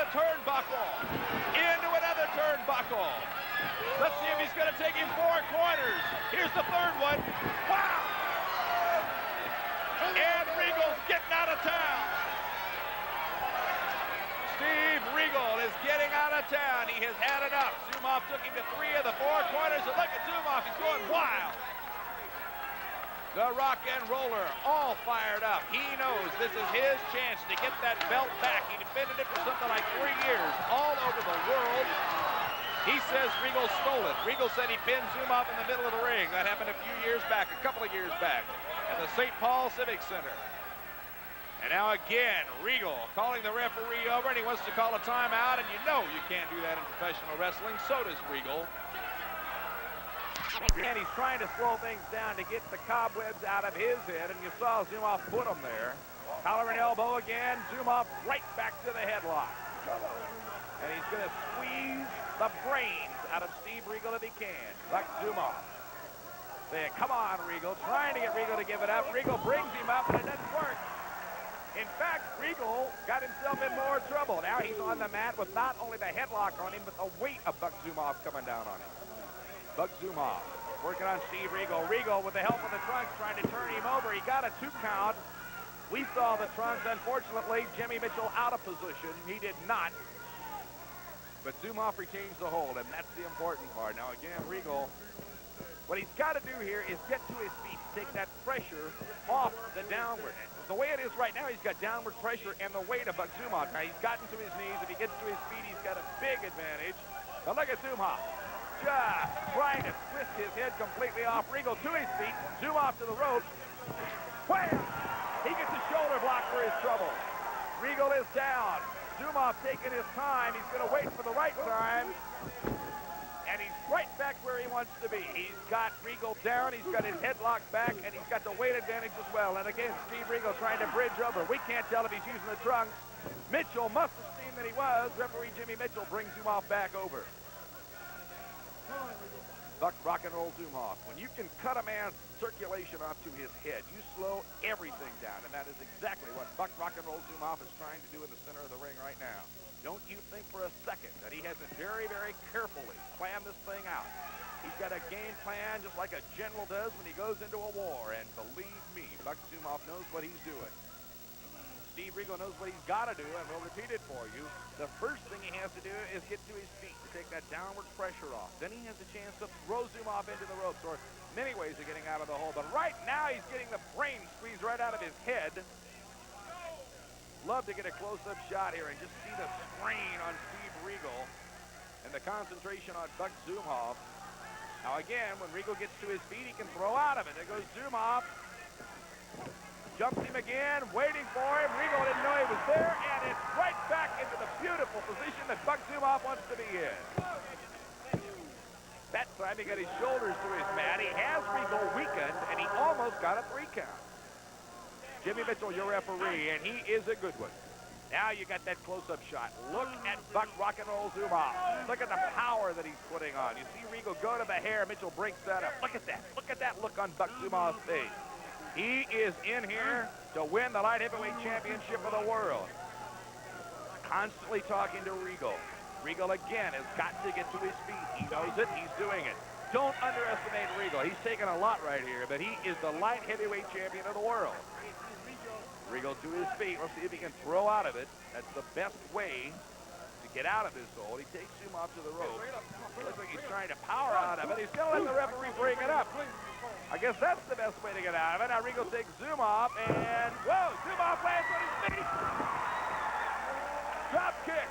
a turnbuckle. Into another turnbuckle. Let's see if he's going to take him 4 corners. Here's the third one. Wow! And Regal's getting out of town. Steve Regal is getting out of town. He has had enough. ZumHofe took him to 3 of the 4 corners. And look at ZumHofe. He's going wild. The rock and roller all fired up. He knows this is his chance to get that belt back. He defended it for something like 3 years all over the world. He says Regal stole it. Regal said he pinned ZumHofe in the middle of the ring. That happened a couple of years back at the St. Paul Civic Center. And now again, Regal calling the referee over, and he wants to call a timeout, and you know you can't do that in professional wrestling. So does Regal. And he's trying to slow things down to get the cobwebs out of his head, and you saw ZumHofe put him there. Collar and elbow again. ZumHofe right back to the headlock. And he's going to squeeze the brains out of Steve Regal if he can. Buck ZumHofe saying, come on, Regal. Trying to get Regal to give it up. Regal brings him up, and it doesn't work. In fact, Regal got himself in more trouble. Now he's on the mat with not only the headlock on him, but the weight of Buck ZumHofe coming down on him. Buck ZumHofe working on Steve Regal. Regal, with the help of the trunks, trying to turn him over. He got a 2 count. We saw the trunks. Unfortunately, Jimmy Mitchell out of position. He did not. But ZumHofe retains the hold, and that's the important part. Now, again, Regal, what he's got to do here is get to his feet, take that pressure off the downward. The way it is right now, he's got downward pressure and the weight of Buck ZumHofe. Now, he's gotten to his knees. If he gets to his feet, he's got a big advantage. Now, look at ZumHofe. Just trying to twist his head completely off. Regal to his feet. ZumHofe to the ropes. Wham! He gets a shoulder block for his trouble. Regal is down. ZumHofe taking his time. He's going to wait for the right time. And he's right back where he wants to be. He's got Regal down. He's got his headlock back, and he's got the weight advantage as well. And again, Steve Regal trying to bridge over. We can't tell if he's using the trunks. Mitchell must have seen that he was. Referee Jimmy Mitchell brings ZumHofe back over. Buck rock and roll ZumHofe. When you can cut a man's circulation off to his head, you slow everything down. And that is exactly what Buck rock and roll ZumHofe is trying to do in the center of the ring right now. Don't you think for a second that he hasn't very, very carefully planned this thing out. He's got a game plan just like a general does when he goes into a war. And believe me, Buck ZumHofe knows what he's doing. Steve Regal knows what he's got to do, and we'll repeat it for you. The first thing he has to do is get to his feet to take that downward pressure off. Then he has a chance to throw ZumHofe into the ropes, or many ways of getting out of the hole. But right now, he's getting the brain squeezed right out of his head. Love to get a close-up shot here and just see the strain on Steve Regal and the concentration on Buck ZumHofe. Now again, when Regal gets to his feet, he can throw out of it. There goes ZumHofe. Jumps him again, waiting for him. Regal didn't know he was there, and it's right back into the beautiful position that Buck ZumHofe wants to be in. That time he got his shoulders to his mat. He has Regal weakened, and he almost got a 3 count. Jimmy Mitchell, your referee, and he is a good one. Now you got that close-up shot. Look at Buck rock and roll ZumHofe. Look at the power that he's putting on. You see Regal go to the hair. Mitchell breaks that up. Look at that. Look at that look on Buck ZumHofe's face. He is in here to win the light heavyweight championship of the world. Constantly talking to Regal. Regal again has got to get to his feet. He knows it. He's doing it. Don't underestimate Regal. He's taking a lot right here, but he is the light heavyweight champion of the world. Regal to his feet. We'll see if he can throw out of it. That's the best way to get out of this hold. He takes ZumHofe to the rope. Looks like he's trying to power out of it. He's going to let the referee break it up. I guess that's the best way to get out of it. Now Regal takes ZumHofe, and whoa, ZumHofe lands on his feet. Drop kick.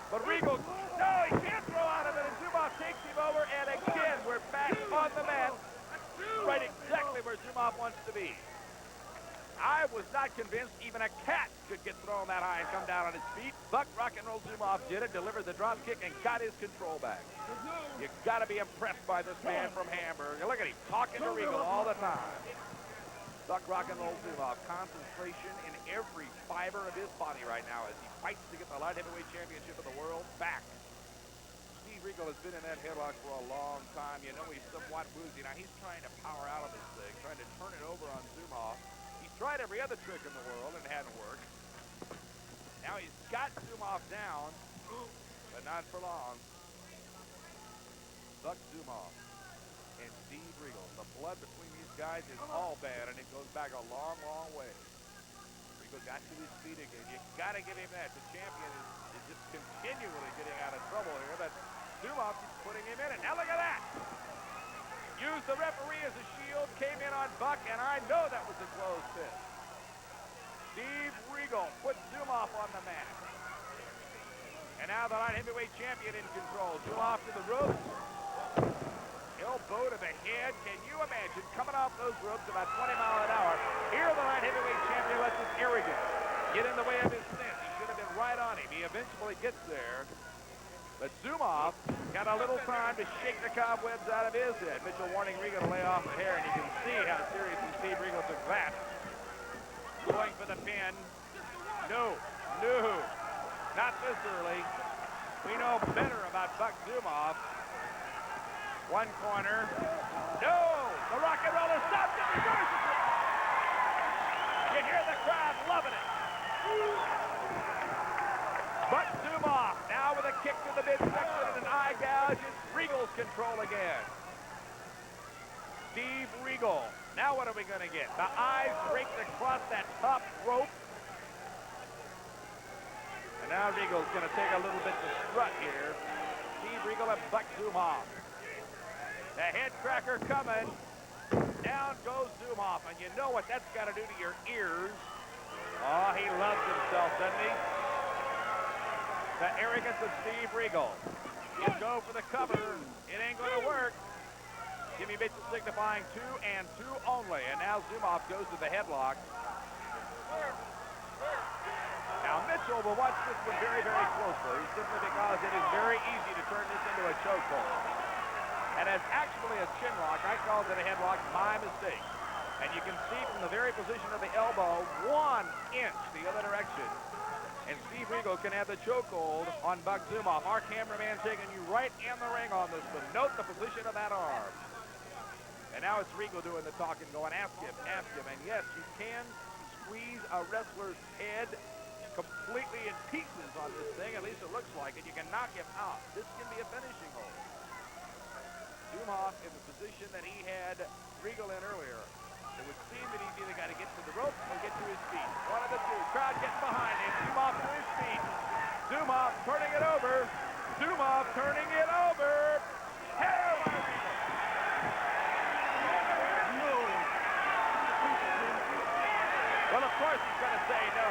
But Regal, no, he can't throw out of it, and ZumHofe takes him over, and again, we're back on the mat. Right exactly where ZumHofe wants to be. I was not convinced even a cat could get thrown that high and come down on his feet. Buck rock and roll ZumHofe did it, delivered the drop kick, and got his control back. You got to be impressed by this man from Hamburg. Look at him talking to Regal all the time. Buck rock and roll ZumHofe, concentration in every fiber of his body right now as he fights to get the light heavyweight championship of the world back. Steve Regal has been in that headlock for a long time. You know he's somewhat woozy. Now he's trying to power out of this thing, trying to turn it over on ZumHofe. He's tried every other trick in the world and it hadn't worked. Now he's got ZumHofe down, but not for long. Buck ZumHofe and Steve Regal. The blood between these guys is all bad, and it goes back a long, long way. Regal got to his feet again. You got to give him that. The champion is just continually getting out of trouble here, but ZumHofe keeps putting him in it. Now look at that. Used the referee as a shield, came in on Buck, and I know that was a closed fist. Steve Regal put ZumHofe on the mat. And now the light heavyweight champion in control. ZumHofe to the ropes. Elbow to the head. Can you imagine coming off those ropes about 20 miles an hour? Here the light heavyweight champion lets his arrogance get in the way of his stint. He should have been right on him. He eventually gets there. But ZumHofe got a little time to shake the cobwebs out of his head. Mitchell warning Regal to lay off the hair, and you can see how seriously Steve Regal took that. Going for the pin. No, not this early. We know better about Buck ZumHofe. One corner. No! The rock and roller stops and reverses it. You hear the crowd loving it. Buck ZumHofe now with a kick to the midsection and an eye gouge. It's Regal's control again. Steve Regal. Now what are we going to get? The eyes raked across that top rope. And now Regal's going to take a little bit to strut here. Steve Regal and Buck ZumHofe. The head cracker coming. Down goes ZumHofe, and you know what that's got to do to your ears. Oh, he loves himself, doesn't he? The arrogance of Steve Regal. You go for the cover. It ain't going to work. Jimmy Mitchell signifying 2 and 2 only, and now ZumHofe goes to the headlock. Now Mitchell will watch this one very, very closely, simply because it is very easy to turn this into a chokehold. And it's actually a chin lock. I called it a headlock, my mistake. And you can see from the very position of the elbow, 1 inch the other direction. And Steve Regal can have the chokehold on Buck ZumHofe. Our cameraman taking you right in the ring on this one. Note the position of that arm. And now it's Regal doing the talking, going, ask him. And yes, you can squeeze a wrestler's head completely in pieces on this thing. At least it looks like it. You can knock him out. This can be a finishing hold. ZumHofe in the position that he had Regal in earlier. It would seem that he's either got to get to the ropes or get to his feet. One of the two. Crowd getting behind him. ZumHofe to his feet. ZumHofe turning it over. ZumHofe turning it over. Hair by Regal. No. Well, of course he's going to say no.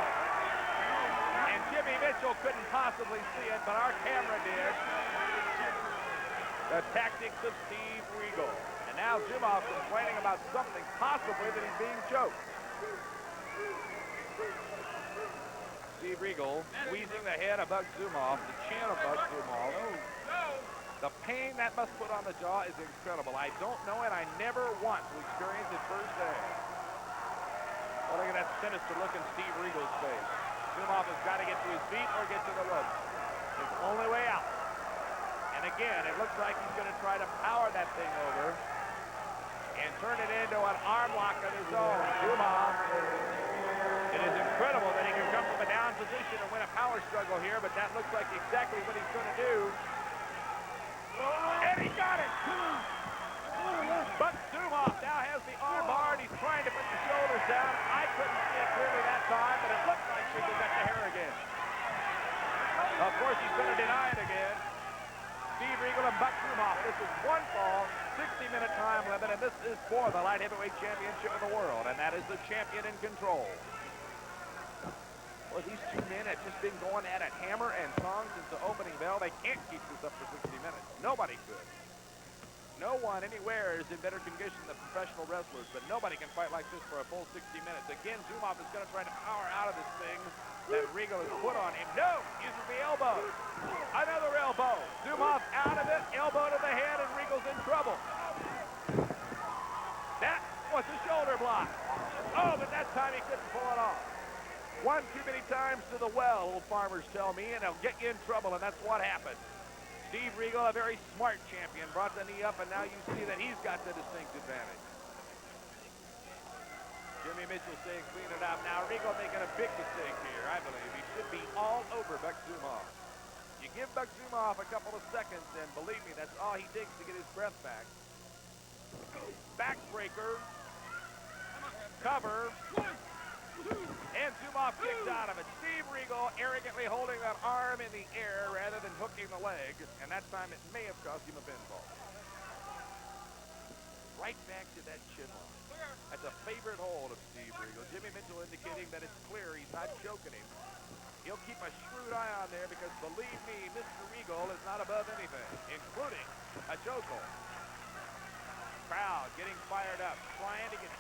And Jimmy Mitchell couldn't possibly see it, but our camera did. The tactics of Steve Regal. And now ZumHofe complaining about something, possibly that he's being choked. Steve Regal squeezing the head of Buck ZumHofe, the chin of Buck ZumHofe. The pain that must put on the jaw is incredible. I don't know it. I never once experienced it firsthand. Well, look at that sinister look in Steve Regal's face. ZumHofe has got to get to his feet or get to the ropes. It's the only way out. And again, it looks like he's going to try to power that thing over and turn it into an arm lock of his own. ZumHofe. It is incredible that he can come from a down position and win a power struggle here, but that looks like exactly what he's going to do. And he got it! But ZumHofe now has the arm bar, and he's trying to put the shoulders down. I couldn't see it clearly that time, but it looked like Regal got the hair again. Of course, he's going to deny it again. Steve Regal and Buck ZumHofe. This is one fall, 60-minute time limit, and this is for the light heavyweight championship of the world, and that is the champion in control. Well, these two men have just been going at it hammer and tongs since the opening bell. They can't keep this up for 60 minutes. Nobody could. No one anywhere is in better condition than professional wrestlers, but nobody can fight like this for a full 60 minutes. Again, ZumHofe is going to try to power out of this thing that Regal has put on him. No! Uses the elbow. Another elbow. ZumHofe out of it. Elbow to the head, and Regal's in trouble. That was a shoulder block. Oh, but that time he couldn't pull it off. One too many times to the well, old farmers tell me, and they'll get you in trouble, and that's what happened. Steve Regal, a very smart champion, brought the knee up, and now you see that he's got the distinct advantage. Jimmy Mitchell saying clean it up. Now Regal making a big mistake here, I believe. He should be all over Buck ZumHofe. You give Buck ZumHofe a couple of seconds, and believe me, that's all he takes to get his breath back. Backbreaker. Cover. And ZumHofe kicks out of it. Steve Regal arrogantly holding that arm in the air rather than hooking the leg, and that time it may have cost him a pinfall. Right back to that chin lock. That's a favorite hold of Steve Regal. Jimmy Mitchell indicating that it's clear he's not choking him. He'll keep a shrewd eye on there because, believe me, Mr. Regal is not above anything, including a chokehold. Crowd getting fired up, trying to get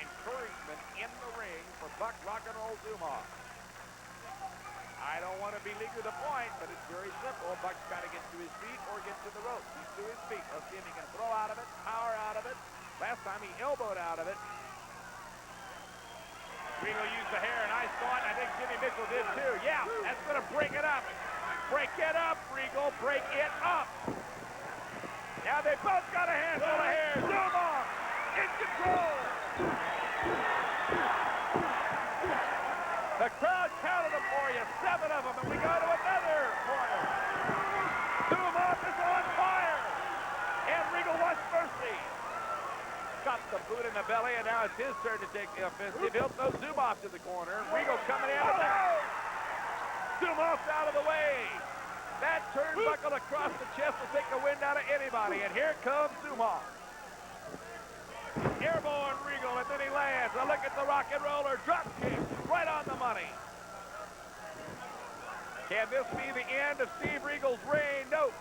encouragement in the ring for Buck Rock and Roll ZumHofe. I don't want to belabor the point, but it's very simple. Buck's got to get to his feet or get to the rope. He's to his feet. Let's see if he can throw out of it, power out of it. Last time he elbowed out of it. Regal used the hair, and I saw it. I think Jimmy Mitchell did too. Yeah, that's going to break it up. Break it up, Regal. Break it up. Now they both got a handful of hair. ZumHofe in control. The crowd counted them for you, 7 of them, and we go to another corner. ZumHofe is on fire, and Regal wants mercy. Got the boot in the belly, and now it's his turn to take the offensive. He'll throw ZumHofe to the corner. Regal coming in. ZumHofe's out of the way. That turnbuckle across the chest will take the wind out of anybody, and here comes ZumHofe. Airborne Regal, and then he lands. A look at the rock and roller. Drop kick. Right on the money. Can this be the end of Steve Regal's reign? No.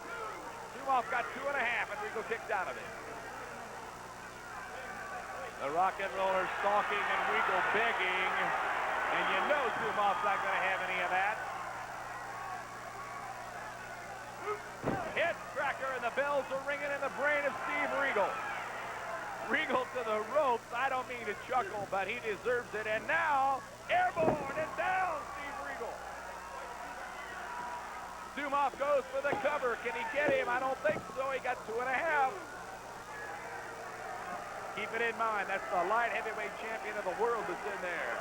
ZumHofe got 2.5, and Regal kicked out of it. The rock and roller stalking and Regal begging. And you know ZumHofe's not going to have any of that. Head cracker, and the bells are ringing in the brain of Steve Regal. Regal to the ropes. I don't mean to chuckle, but he deserves it. And now, airborne and down, Steve Regal. ZumHofe goes for the cover. Can he get him? I don't think so. He got 2.5. Keep it in mind, that's the light heavyweight champion of the world that's in there.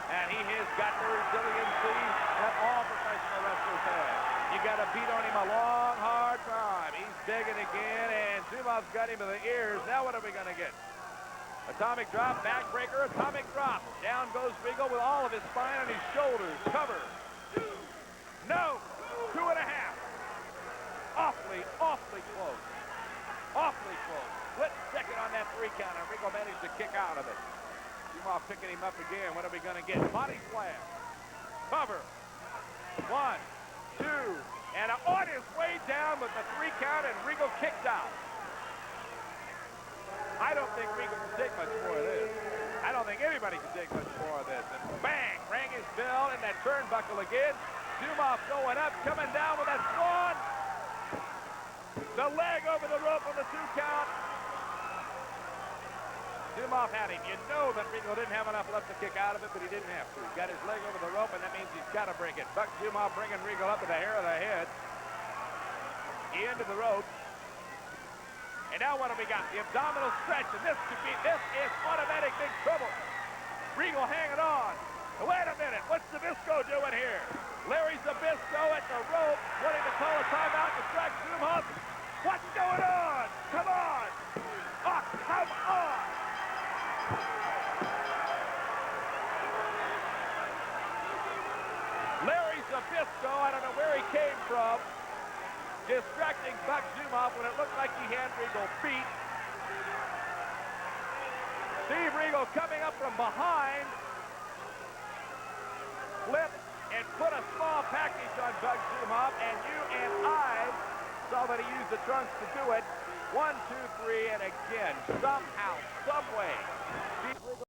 And he has got the resiliency that all professional wrestlers have. You got to beat on him a long, hard time. He's begging again, and ZumHofe's got him to the ears. Now what are we going to get? Atomic drop, backbreaker, atomic drop. Down goes Regal with all of his spine on his shoulders. Cover. No. 2.5. Awfully, awfully close. Awfully close. Split second on that 3 count, and Regal managed to kick out of it. ZumHofe picking him up again. What are we going to get? Body slam. Cover. 1, 2, and on his way down with the 3 count, and Regal kicked out. I don't think Regal can take much more of this. I don't think anybody can take much more of this. And bang, rang his bell in that turnbuckle again. ZumHofe going up, coming down with that swan. The leg over the rope on the 2 count. ZumHofe had him. You know that Regal didn't have enough left to kick out of it, but he didn't have to. He's got his leg over the rope, and that means he's got to break it. Buck ZumHofe bringing Regal up to the hair of the head. Into the rope. And now what have we got? The abdominal stretch, and this is automatic big trouble. Regal hanging on. Wait a minute, what's Zbyszko doing here? Larry Zbyszko at the rope, wanting to call a timeout to distract ZumHofe. What's going on? Come on! Oh, come on! Larry Zbyszko, I don't know where he came from, distracting Buck ZumHofe when it looked like he had Regal beat. Steve Regal coming up from behind, flip and put a small package on Buck ZumHofe, and you and I saw that he used the trunks to do it. 1, 2, 3, and again, somehow, some way, Steve Regal